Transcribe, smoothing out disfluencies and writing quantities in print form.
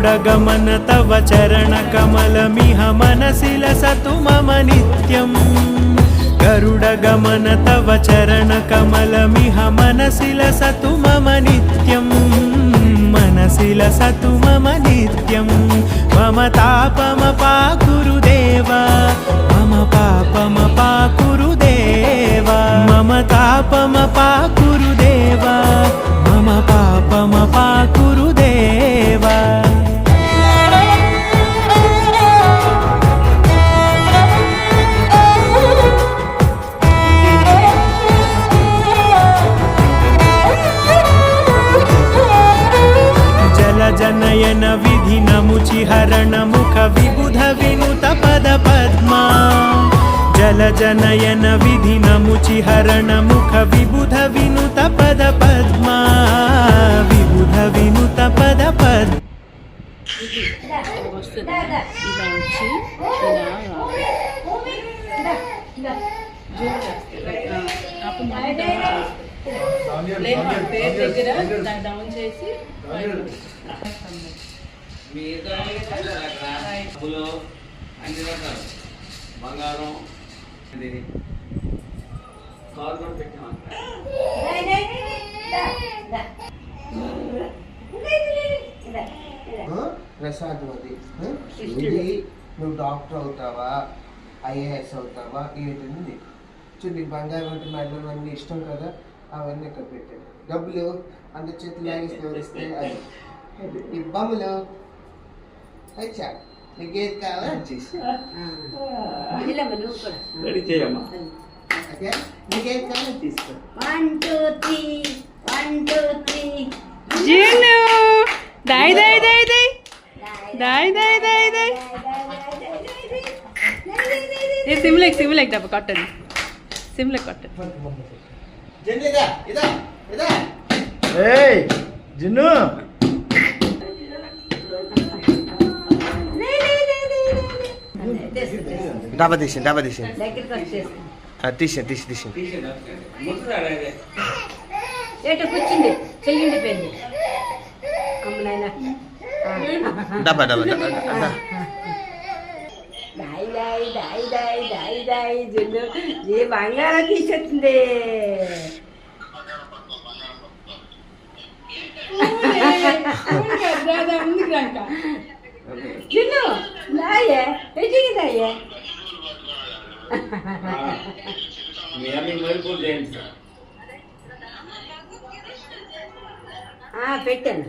गरुडगमन तव चरणकमलमिह मनसि लसतु मम नित्यम् गरुडगमन तव चरणकमलमिह मनसि लसतु मम नित्यम् मनसि लसतु मम नित्यम् मम तापमपाकुरु देव मम पापमपाकुरु देव मम तापमपाकुरु देव मम पापमपाकुरु देव जनयन विधि नमुचिहरण मुख विबुध विनुत पद पद्मा जल जनयन विधि नमुचिहरण मुख विबुध विनुत पद पद्मा विबुध विनुत पद पद्मा బంగారం కార్ కూడా పెట్టాం ప్రసాద్ అది నువ్వు డాక్టర్ అవుతావా ఐఏఎస్ అవుతావా ఏంటండి చూడండి బంగారం అంటే మెడలు అన్నీ ఇష్టం కదా అవన్నీ ఇక్కడ పెట్టాను డబ్బులు అంత చేతులు లాగేసి వివరిస్తే అది ఇబ్బందులు అచ్చా నీకేది కావాలని చేసి నీకేది కావాలని తీసుకో 1 2 3 1 2 3 జీను దాయ్ దాయ్ దాయ్ దాయ్ దాయ్ దాయ్ దాయ్ దాయ్ ఏ సిమ్లెక్ డబ్బా కొట్టండి సిమ్లెక్ కొట్టండి జన్నిదా ఇదా ఇదా ఏయ్ జిన్ను డబ్బా తీసి దగ్గరికి వచ్చేసి తీసి ఏటో కూర్చుంది చెయ్యండి పెళ్ళి అమ్మనాయన డబ్బా దాయి దాయి దాయి దాయి దాయి దాయి జున్ను ఏ బంగారం తీసేస్తుంది జున్ను దాయే ఎజిగి దాయే పెట్టాను